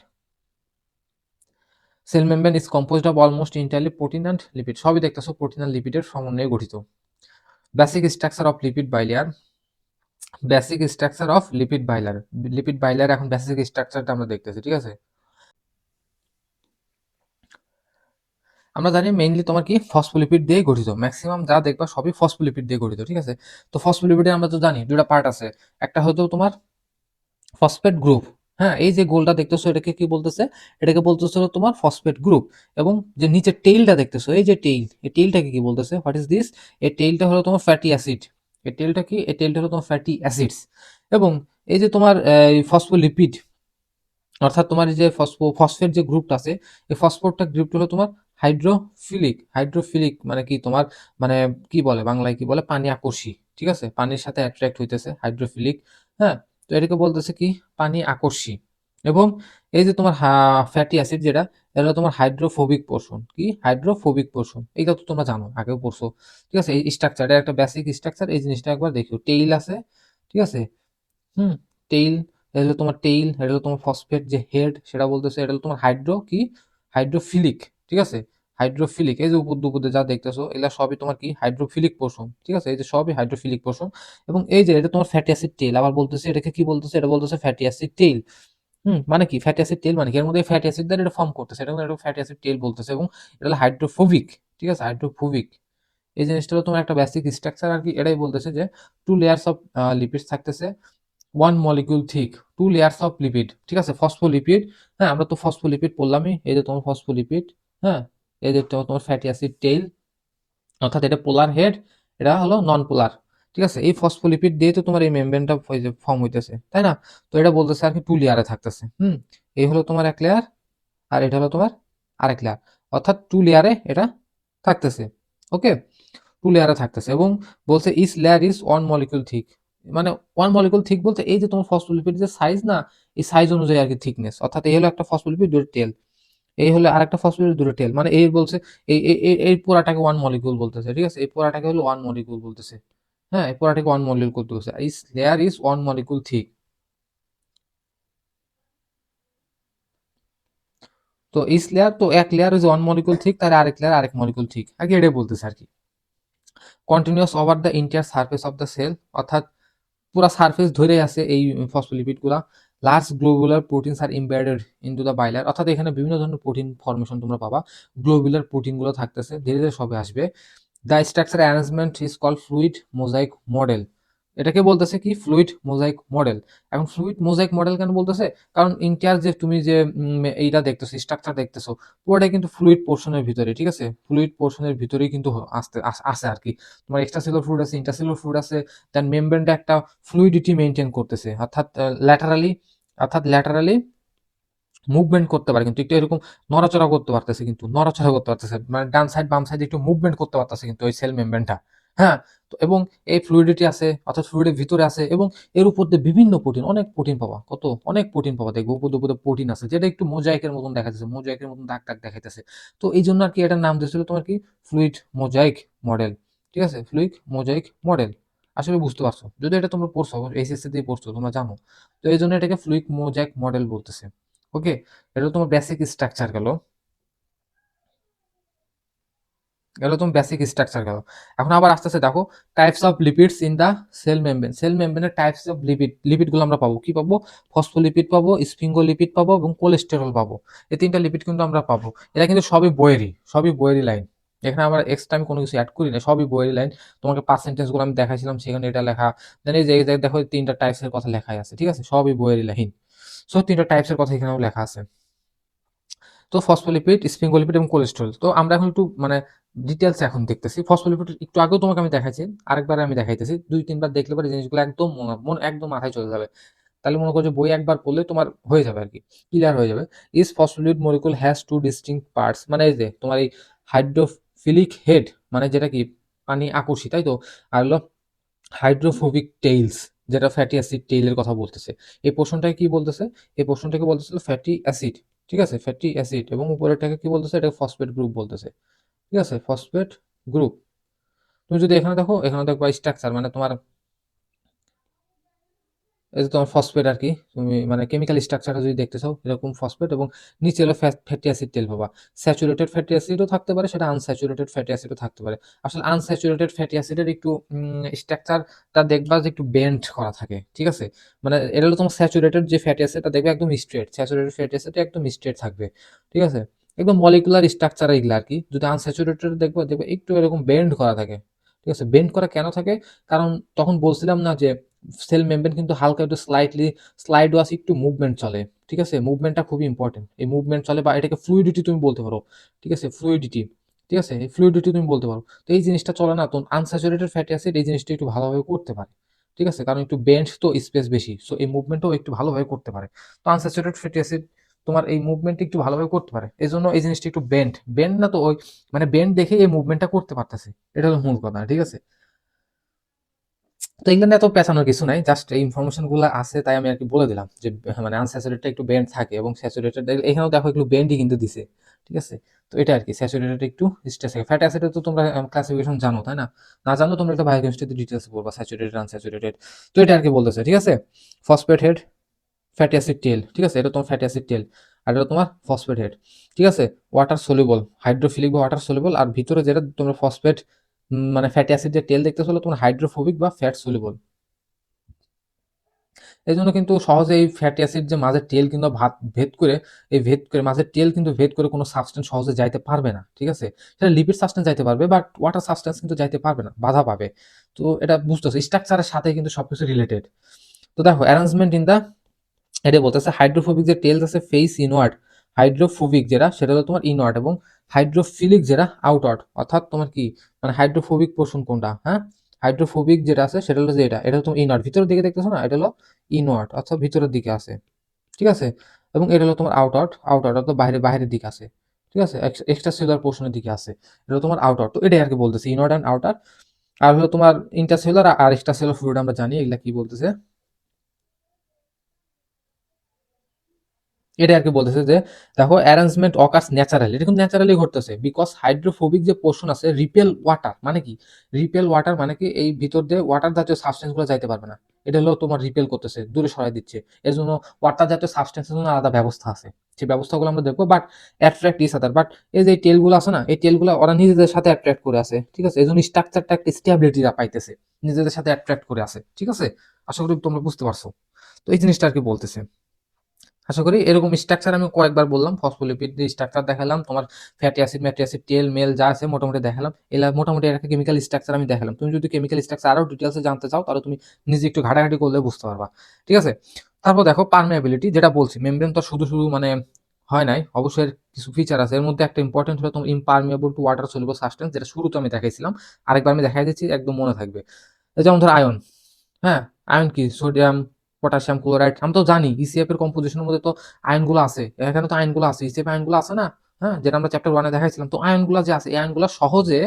Sell membrane is composed of almost entirely protein and lipid, সবই দেখতেছো প্রোটিন আর লিপিডের সমন্বয়ে গঠিত। Basic structure of lipid bilayer, basic structure of lipid boiler, lipid boiler এখন বেসিক স্ট্রাকচারটা আমরা দেখতেছি। ঠিক আছে, আমরা জানি মেইনলি তোমার কি ফসফোলিপিড দিয়ে গঠিত, ম্যাক্সিমাম যা দেখবা সবই ফসফোলিপিড দিয়ে গঠিত। ঠিক আছে, তো ফসফোলিপিডে আমরা তো জানি দুটা পার্ট আছে, একটা হয়তো তোমার ফসফেট গ্রুপ। হ্যাঁ, এই যে গোলটা দেখতেছো এটাকে কি বলতেছে, এটাকে বলতেছে হলো তোমার ফসফেট গ্রুপ। এবং যে নিচের টেইলটা দেখতেছো, এই যে টেইল, এই টেইলটাকে কি বলতেছে, হোয়াট ইজ দিস, এই টেইলটা হলো তোমার ফ্যাটি অ্যাসিড। এই টেইলটা কি, এই টেইলটা হলো তোমার ফ্যাটি অ্যাসিডস। এবং এই যে তোমার ফসফোলিপিড, অর্থাৎ তোমার এই যে ফসফেট যে গ্রুপটা আছে, এই ফসফেটটা গ্রুপটা হলো তোমার হাইড্রোফিলিক। হাইড্রোফিলিক মানে কি তোমার, মানে কি বলে বাংলায়, কি বলে, পানি আকর্ষী। ঠিক আছে, পানির সাথে অ্যাট্রাক্ট হইতেছে, হাইড্রোফিলিক। হ্যাঁ, তো এটাকে বলতেছে কি, পানি আকর্ষী। এবং এই যে তোমার ফ্যাটি অ্যাসিড যেটা, এটা হলো তোমার হাইড্রোফোবিক পোর্শন। কি, হাইড্রোফোবিক পোর্শন, এইটা তো তোমরা জানো, আগেও পড়ছো। ঠিক আছে, এই স্ট্রাকচার, এটা একটা বেসিক স্ট্রাকচার, এই জিনিসটা একবার দেখিও। টেইল আছে, ঠিক আছে, হুম, টেইল, এটা হলো তোমার টেইল, এটা হলো তোমার ফসফেট যে হেড সেটা বলতেছে, এটা হলো তোমার হাইড্রো কি, হাইড্রোফিলিক। ঠিক আছে, হাইড্রোফিলিক, এই যে উপর দুপুরে যা দেখতেছো এগুলা সবই তোমার কি হাইড্রোফিলিক পোর্শন। ঠিক আছে, এই যে সবই হাইড্রোফিলিক পোর্শন। এবং এই যে এটা তোমার ফ্যাটি অ্যাসিড টেইল, আবার বলতেছে এটাকে কি বলতেছে, এটা বলতেছে ফ্যাটি অ্যাসিড টেইল। মানে কি ফ্যাটি অ্যাসিড টেইল, মানে কি এর মধ্যে ফ্যাটি অ্যাসিড দ্বারা এটা ফর্ম করতেছে, এটা ফ্যাটি অ্যাসিড টেইল বলতেছে। এবং এটা হলো হাইড্রোফোবিক। ঠিক আছে, হাইড্রোফোবিক, এই জিনিসটা হলো তোমার একটা বেসিক স্ট্রাকচার আর কি। এটাই বলতেছে যে টু লেয়ার্স অফ লিপিডস থাকতেছে, one molecule thick, two layers of lipid. ঠিক আছে, ফসফোলিপিড। হ্যাঁ, আমরা তো ফসফোলিপিড পড়লামই, এই যে তোমার ফসফোলিপিড। হ্যাঁ, এই যে তোমার ফ্যাটি অ্যাসিড টেইল, অর্থাৎ এটা পোলার হেড, এটা হলো নন পোলার। ঠিক আছে, এই ফসফোলিপিড দিয়ে তো তোমার এই মেমব্রেনটা ফর্ম হইতেছে, তাই না? তো এটা বলতেছে আর কি টু লেয়ারে থাকতেছে। এই হলো তোমার এক লেয়ার, আর এটা হলো তোমার আরেক লেয়ার, অর্থাৎ টু লেয়ারে এটা থাকতেছে। ওকে, টু লেয়ারে থাকতেছে। এবং বলছে each layer is one molecule thick, মানে ওয়ান মলিকুল থিক বলতে এই যে তোমার ফসফোলিপিড যে সাইজ না, এই সাইজ অনুযায়ী আর কি থিকনেস, অর্থাৎ এই হলো একটা ফসফোলিপিড দুটো টেল, এই হলো আরেকটা ফসফোলিপিড দুটো টেল, মানে এই বলছে এই পুরাটাকে ওয়ান মলিকুল বলতেছে। ঠিক আছে, এই পুরাটাকে হলো ওয়ান মলিকুল বলতেছে। হ্যাঁ, এই পুরাটাকে ওয়ান মলিকুল বলতেছে, each layer is one molecule thick. তো ইচ লেয়ার, তো এক layer is one molecule thick, তার আরেক লেয়ার আরেক মলিকুল থিক, আগে এটাই বলতেছে আর কি। Continuous over the entire surface of the cell, অর্থাৎ পুরা সারফেস ধরে আছে এই ফসফোলিপিড গুলা। Large globular proteins are embedded into the bilayer, অর্থাৎ এখানে বিভিন্ন ধরনের প্রোটিন ফর্মেশন তোমরা পাবা, গ্লোবুলার প্রোটিন গুলো থাকতেছে, ধীরে ধীরে সবে আসবে। The structure arrangement is call fluid mosaic model, এটাকে বলতেছে কি ফ্লুইড মোজাইক মডেল। এখন ফ্লুইড মোজাইক মডেল কেন বলতেছে, কারণ ইন্টার যে তুমি যে এইটা দেখতেছো, স্ট্রাকচার দেখতেছো, পুরোটাই কিন্তু ফ্লুইড পোর্শনের ভিতরে। ঠিক আছে, ফ্লুইড পোর্শনের ভিতরেই কিন্তু আসে আর কি। তোমার এক্সট্রাসেলুলার ফ্লুইড আছে, ইন্টারসেলুলার ফ্লুইড আছে, দেন মেমব্রেনটা একটা ফ্লুইডিটি মেনটেন করতেছে, অর্থাৎ ল্যাটারালি, মুভমেন্ট করতে পারে, কিন্তু একটু এরকম নড়াচড়া করতে পারতেছে, কিন্তু নড়াচড়া করতে পারতেছে, মানে ডান সাইড বাম সাইড একটু মুভমেন্ট করতে পারতেছে কিন্তু ওই সেল মেমব্রেনটা। হ্যাঁ, তো এবং এই ফ্লুইডিটি আছে, অর্থাৎ ফ্লুইডের ভিতরে আছে, এবং এর উপর দিয়ে বিভিন্ন প্রোটিন, অনেক প্রোটিন পাবা, কত অনেক প্রোটিন পাবা, দেখবো উপর উপরে প্রোটিন আছে, যেটা একটু মোজাইকের মতন দেখাচ্ছে, মোজাইকের মতন দাগ দাগ দেখাইতেছে। তো এই জন্য আর কি এটার নাম দিয়েছিল তোমার কি ফ্লুইড মোজাইক মডেল। ঠিক আছে, ফ্লুইড মোজাইক মডেল। আসলে বুঝতে পারছো, যদি এটা তোমরা পড়ছো, এইচএসসি দিয়ে পড়ছো, তোমরা জানো। তো এই জন্য এটাকে ফ্লুইড মোজাইক মডেল বলতেছে। ওকে, এটা তোমার বেসিক স্ট্রাকচার গেল। গেল তুমি বেসিক স্ট্রাকচার গেল। এখন আবার আস্তে আস্তে দেখো types of lipids in the cell membrane. Cell মেমব্রেনের টাইপস অফ লিপিডগুলো আমরা পাবো কি পাবো? ফসফোলিপিড পাবো, স্ফিঙ্গোলিপিড পাবো এবং কোলেস্টেরল পাবো। এই তিনটা লিপিড কিন্তু আমরা পাবো। এটা কিন্তু সবই বইয়েরই লাইন। এখানে আমরা এক্সট্রা আমি কোনো কিছু অ্যাড করি না, সবই বইয়েরই লাইন। তোমাকে পার্সেন্টেজ গুলো আমি দেখাইছিলাম, সেখানে এটা লেখা। দেন এই যে দেখো তিনটা টাইপস এর কথা লেখাই আছে, ঠিক আছে, সবই বইয়েরই লাইন। সো তিনটা টাইপস এর কথা এখানেও লেখা আছে। তো ফসফোলিপিড, স্ফিঙ্গোলিপিড এবং কোলেস্টেরল। তো আমরা এখন একটু মানে ডিটেলস এখন দেখতেছি। ফসফোলিপিড একটু আগেও তোমাকে আমি দেখাইছি, আরেকবার আমি দেখাইতেছি। 2-3 বার দেখলে পরে জিনিসগুলো একদম একদম মাথায় চলে যাবে। তাহলে মনে করো যে বই একবার পড়লে তোমার হয়ে যাবে আর কি, ক্লিয়ার হয়ে যাবে। Each phospholipid molecule has two distinct parts, মানে এই যে তোমার এই হাইড্রোফিলিক হেড, মানে যেটা কি পানি আকর্ষী, তাই তো। আর হলো হাইড্রোফোবিক টেইলস, যেটা ফ্যাটি অ্যাসিড টেইলের কথা বলতেছে। এই পোর্শনটাকে কি বলতেছে? এই পোর্শনটাকে বলতেছিল ফ্যাটি অ্যাসিড, ঠিক আছে, ফ্যাটি অ্যাসিড। এবং উপরেরটাকে কি বলতেছে? এটা ফসফেট গ্রুপ বলতেছে, ঠিক আছে, ফসফেট গ্রুপ। তুমি যদি এখানে দেখো, এখানে দেখবা স্ট্রাকচার, মানে তোমার এই যে তোমার ফসফেট আর কি, তুমি মানে কেমিক্যাল স্ট্রাকচারটা যদি দেখতে চাও এরকম ফসফেট, এবং নিচে হলো ফ্যাটি অ্যাসিড তেল পাবা। স্যাচুরেটেড ফ্যাটি অ্যাসিডও থাকতে পারে, সেটা আনস্যাচুরেটেড ফ্যাটি অ্যাসিডও থাকতে পারে। আসলে আনস্যাচুরেটেড ফ্যাটি অ্যাসিডের একটু স্ট্রাকচারটা দেখবা যে একটু বেন্ড করা থাকে, ঠিক আছে। মানে এটা হলো তোমার স্যাচুরেটেড যে ফ্যাটি অ্যাসিডটা দেখবে একদম স্ট্রেট, স্যাচুরেটেড ফ্যাটি অ্যাসিডটা একদম স্ট্রেট থাকবে, ঠিক আছে, একদম মলিকুলার স্ট্রাকচার এগুলো আর কি। যদি আনস্যাচুরেটেড দেখবে দেখবে একটু এরকম বেন্ড করা থাকে, ঠিক আছে। বেন্ড করা কেন থাকে? কারণ তখন বলছিলাম না যে সেল মেমব্রেন কিন্তু হালকা একটু স্লাইড ওয়াস একটু মুভমেন্ট চলে, ঠিক আছে। মুভমেন্টটা খুবই ইম্পর্টেন্ট, এই মুভমেন্ট চলে, বা এটাকে ফ্লুইডিটি তুমি বলতে পারো, ঠিক আছে, ফ্লুইডিটি, ঠিক আছে, এই ফ্লুইডিটি তুমি বলতে পারো। তো এই জিনিসটা চলে না, তো আনস্যাচুরেটেড ফ্যাটি অ্যাসিড এই জিনিসটা একটু ভালোভাবে করতে পারে, ঠিক আছে, কারণ একটু বেন্ড তো স্পেস বেশি, সো এই মুভমেন্টও একটু ভালোভাবে করতে পারে। তো আনস্যাচুরেটেড ফ্যাটি অ্যাসিড তোমার এই মুভমেন্ট একটু ভালোভাবে করতে পারে, এই জন্য এই জিনিসটা একটু বেন্ড না তো ওই, মানে বেন্ড দেখে এই মুভমেন্টটা করতে পারতেছে, এটা হলো মূল কথা, ঠিক আছে। তো এগুলো এত পেঁচানোর কিছু নাই, জাস্ট এই ইনফরমেশন গুলো আছে তাই আমি আর কি বলে দিলাম যে মানে আনস্যাচুরেটেড একটু বেন্ড থাকে এবং স্যাচুরেটেড এখানেও দেখো একটু বেন্ডই কিন্তু দিছে, ঠিক আছে। তো এটা আর কি স্যাচুরেটেড একটু স্ট্রেস থাকে। ফ্যাটি অ্যাসিডের তো তোমরা ক্লাসিফিকেশন জানো তাই না? না জানলে তোমরা একটা বায়োকেমিস্ট্রিতে ডিটেলস পড়বা, স্যাচুরেটেড আনস্যাচুরেটেড। তো এটা আর কি বলতেছে, ঠিক আছে। ফসফেট হেড, ফ্যাটি অ্যাসিড টেল, ঠিক আছে, এটা তোমার ফ্যাটি অ্যাসিড টেল। আর এটা তোমার ফসফেট হেড, ঠিক আছে। ওয়াটার সলিউবল, হাইড্রোফিলিক বা ওয়াটার সলিউবল। আর ভিতরে যেটা তোমরা ফসফেট মানে ফ্যাটি অ্যাসিড যে টেল দেখতেছো তোমার হাইড্রোফোবিক বা ফ্যাট সলিউবল। এই জন্য কিন্তু সহজে এই ফ্যাটি অ্যাসিড যে মাঝের তেল কিন্তু ভেদ করে, এই ভেদ করে মাঝের তেল কিন্তু ভেদ করে কোনো সাবস্টেন্স সহজে যাইতে পারবে না, ঠিক আছে। সেটা লিপিড সাবস্টেন্স যাইতে পারবে, বাট ওয়াটার সাবস্টেন্স কিন্তু যাইতে পারবে না, বাধা পাবে। তো এটা বুঝতেছো, স্ট্রাকচারের সাথে কিন্তু সবকিছু রিলেটেড। তো দেখো অ্যারেঞ্জমেন্ট ইন দা, এটা বলতেছে হাইড্রোফোবিক যে টেলস আছে ফেস ইনওয়ার্ড, হাইড্রোফোবিক যেটা সেটা হলো তোমার ইনওয়ার্ড, এবং হাইড্রোফিলিক যেটা আউটওয়ার্ড। অর্থাৎ তোমার কি মানে হাইড্রোফোবিক পোর্শন কোনটা? হ্যাঁ, হাইড্রোফোবিক যেটা আছে সেটা হলো যে এটা হলো তোমার ইনওয়ার্ড, ভিতরের দিকে দেখতেছো না, এটা হলো ইনওয়ার্ড অর্থাৎ ভিতরের দিকে আছে, ঠিক আছে। এবং এটা হলো তোমার আউটওয়ার্ড অর্থাৎ বাইরের দিকে আছে, ঠিক আছে, এক্সট্রা সেলুলার পোর্শনের দিকে আছে, এটা হলো তোমার আউটওয়ার্ড। তো এটাই আর কি বলতেছে ইনওয়ার্ড অ্যান্ড আউটার। আর হলো তোমার ইন্টারসেলুলার আর এক্সট্রা সেলুলার ফ্লুইড, আমরা জানি এগুলা কি বলতেছে। এটা আর কি বলতেছে যে দেখো অ্যারেঞ্জমেন্ট অকার্স ন্যাচারালি, এটা কিন্তু ন্যাচারালি ঘটতেছে, বিকজ হাইড্রোফোবিক যে পোর্শন আছে রিপেল ওয়াটার, মানে কি রিপেল ওয়াটার মানে কি এই ভিতর দিয়ে ওয়াটার জাতীয় সাবস্টেন্স গুলো যাইতে পারবে না, এটা হলো তোমার রিপেল করতেছে, দূরে সরাই দিচ্ছে। এর জন্য ওয়াটার জাতীয় সাবস্টেন্সের জন্য আলাদা ব্যবস্থা আছে, সেই ব্যবস্থাগুলো আমরা দেখবো। But attract each other, but এই যে টেলগুলো আছে না, এই টেলগুলো ওরা নিজেদের সাথে অ্যাট্রাক্ট করে আছে, ঠিক আছে, এই জন্য স্ট্রাকচারটা একটা স্টেবিলিটি পাইতেছে, নিজেদের সাথে অ্যাট্রাক্ট করে আছে, ঠিক আছে। আশা করি তোমরা বুঝতে পারছো। তো এই জিনিসটা আর কি বলতেছে। আশা করি এরকম স্ট্রাকচার আমি কয়েকবার বললাম, ফসফোলিপিড স্ট্রাকচার দেখালাম, তোমার ম্যাটি অ্যাসিড তেল মেল যা আছে মোটামুটি দেখালাম, এলা মোটামুটি একটা কেমিক্যাল স্ট্রাকচার আমি দেখালাম। তুমি যদি কেমিক্যাল স্ট্রাকচার আরো ডিটেলসে জানতে চাও তাহলে তুমি নিজে একটু ঘাটাঘাটি করলে বুঝতে পারবা, ঠিক আছে। তারপর দেখো পারমেয়াবিলিটি, যেটা বলছি মেমব্রেন তো শুধু শুধু মানে হয় নাই, অবশ্যই এর কিছু ফিচার আছে। এর মধ্যে একটা ইম্পর্টেন্ট হলো তোমার ইমপারমিয়েবল টু ওয়াটার সলিউবল সাবস্টেন্স, যেটা শুরুতে আমি দেখাইছিলাম, আরেকবার আমি দেখাই দিচ্ছি, একদম মনে থাকবে। যেমন ধর আয়ন, হ্যাঁ, আয়ন কি সোডিয়াম, পটাশিয়াম ক্লোরাইড, আমরা তো জানি ইসিএফ এর কম্পোজিশনের মধ্যে তো আয়নগুলো আছে, এখানে তো আয়নগুলো আছে, ইসিএফ আয়নগুলো আছে না, হ্যাঁ, যেটা আমরা চ্যাপ্টার 1-এ দেখাইছিলাম। তো আয়নগুলো যে আছে এই আয়নগুলো সহজে,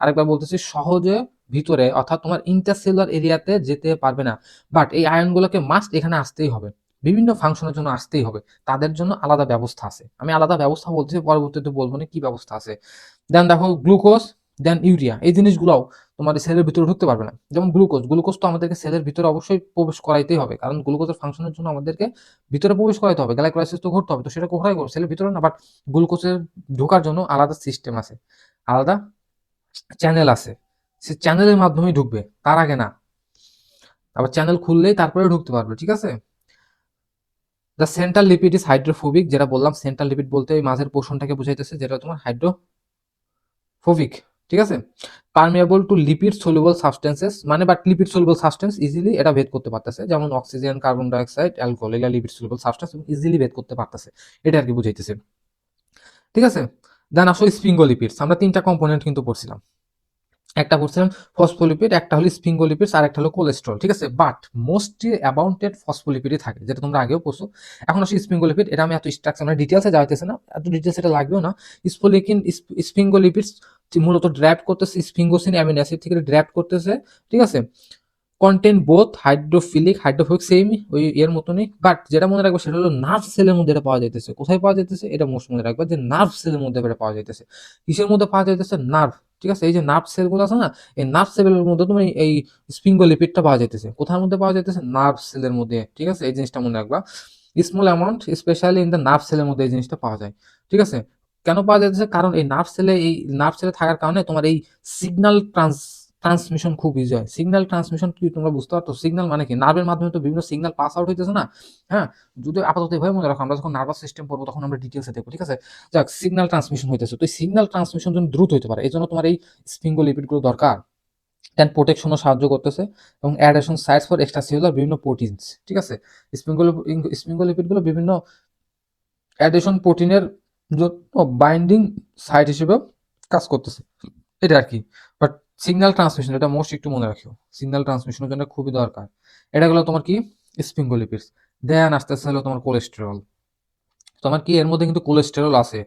আরেকবার বলতেছি, সহজে ভিতরে অর্থাৎ তোমার ইন্টারসেলুলার এরিয়াতে যেতে পারবে না। বাট এই আয়নগুলোকে মাস্ট এখানে আসতেই হবে, বিভিন্ন ফাংশনের জন্য আসতেই হবে, তাদের জন্য আলাদা ব্যবস্থা আছে। আমি আলাদা ব্যবস্থা বলতেছি, পরবর্তীতে বলবো না কি ব্যবস্থা আছে। দেন দেখো গ্লুকোজ, দেন ইউরিয়া, এই জিনিসগুলোও তোমার সেলের ভিতরে ঢুকতে পারবে না। যেমন গ্লুকোজ তো আমাদেরকে সেলের ভিতরে অবশ্যই প্রবেশ করাইতেই হবে, কারণ গ্লুকোজের ফাংশনের জন্য আমাদেরকে ভিতরে প্রবেশ করাইতে হবে, গ্লাইকোলাইসিস তো ঘটতে হবে, তো সেটা কোথায় করবে? সেলের ভিতরে না, বাট গ্লুকোজের ঢোকার জন্য আলাদা সিস্টেম আছে, আলাদা চ্যানেল আছে, সে চ্যানেলের মাধ্যমেই ঢুকবে, তার আগে না। আবার চ্যানেল খুললেই তারপরে ঢুকতে পারবে, ঠিক আছে। The central lipid is hydrophobic, যেটা বললাম সেন্ট্রাল লিপিড বলতে ওই মাঝের পোর্শনটাকে বুঝাইতেছে, যেটা তোমার হাইড্রোফোবিক, ঠিক আছে। Permeable to lipid soluble substances, মানে but lipid soluble substance easily এটা ভেদ করতে পারতেছে, যেমন অক্সিজেন, কার্বন ডাইঅক্সাইড, অ্যালকোহল, এগুলা লিপিড সলিউবল সাবস্টেন্স ইজিলি ভেদ করতে পারতেছে, এটা আর কি বুঝাইতেছে, ঠিক আছে। দেন আসলে স্পিঙ্গোলিপিডস, আমরা তিনটা কম্পোনেন্ট কিন্তু পড়ছিলাম, একটা পড়ছিলাম ফসফোলিপিড, একটা হলো স্পিঙ্গোলিপিডস, আর একটা হলো কোলেস্ট্রল, ঠিক আছে। বাট মোস্টলি অ্যাবাউন্টেড ফসফোলিপিডই থাকে, যেটা তোমরা আগেও পড়ছো। এখন আসলে স্পিঙ্গোলিপিড, এটা আমি এত স্ট্রাকচার মানে ডিটেলসে যাইতেছে না, এত ডিটেলস এটা লাগবেও না। স্পোলিকিন স্পিঙ্গোলিপিডস মূলত ড্রাইভ করতেছে স্পিঙ্গোসিন অ্যামিনো অ্যাসিড থেকে ড্রাইভ করতেছে, ঠিক আছে। কন্টেন্ট বোথ হাইড্রোফোবিক সেম ওই এর মতনই, বাট যেটা মনে রাখবে সেটা হলো নার্ভ সেলের মধ্যে এটা পাওয়া যাইতেছে। কোথায় পাওয়া যাইতেছে এটা মোস্ট মনে রাখবে, যে নার্ভ সেলের মধ্যে এটা পাওয়া যাইতেছে। কিসের মধ্যে পাওয়া যাইতেছে? নার্ভ, ঠিক আছে। এই যে নার্ভ সেলগুলো আছে না, এই নার্ভ সেলের মধ্যে তুমি এই স্পিঙ্গোলিপিডটা পাওয়া যাইতেছে। কোথার মধ্যে পাওয়া যাইতেছে? নার্ভ সেলের মধ্যে, ঠিক আছে। এই জিনিসটা মনে রাখবা, small amount specially in the nerve সেলের মধ্যে এই জিনিসটা পাওয়া যায়, ঠিক আছে। কেন পাওয়া যাইতেছে? কারণ এই নার্ভ সেলে থাকার কারণে তোমার এই সিগন্যাল ট্রান্সমিশন খুব ইজি হয়। সিগন্যাল ট্রান্সমিশন কি তোমরা বুঝতে পারতো? সিগন্যাল মানে কি? নার্ভের মাধ্যমে তো বিভিন্ন সিগন্যাল পাস আউট হইতেছে না? হ্যাঁ, যদি আপাতত এভাবে মনে রাখো, আমরা যখন নার্ভাস সিস্টেম পড়বো তখন আমরা ডিটেলসে দেখবো, ঠিক আছে। যাক, সিগন্যাল ট্রান্সমিশন হইতেছে, তো এই সিগন্যাল ট্রান্সমিশন যেন দ্রুত হইতে পারে, এই জন্য তোমার এই স্পিঙ্গোলিপিড গুলো দরকার। দেন প্রোটেকশনও সাহায্য করতেছে, এবং অ্যাডাশন সাইটস ফর এক্সট্রা সেলুলার বিভিন্ন প্রোটিনস, ঠিক আছে। স্পিঙ্গোলিপিড গুলো বিভিন্ন অ্যাডেশন প্রোটিনের জন্য বাইন্ডিং সাইট হিসেবে কাজ করতেছে, এটা আর কি। বাট সিগন্যাল ট্রান্সমিশন, এটা মোস্ট একটু মনে রাখিও, সিগন্যাল ট্রান্সমিশনের জন্য খুবই দরকার। এটা গেলো তোমার কি স্পিঙ্গোলিপিডস। দেন আস্তে আস্তে হলো তোমার কোলেস্টেরল। তোমার কি এর মধ্যে কিন্তু কোলেস্টেরল আছে,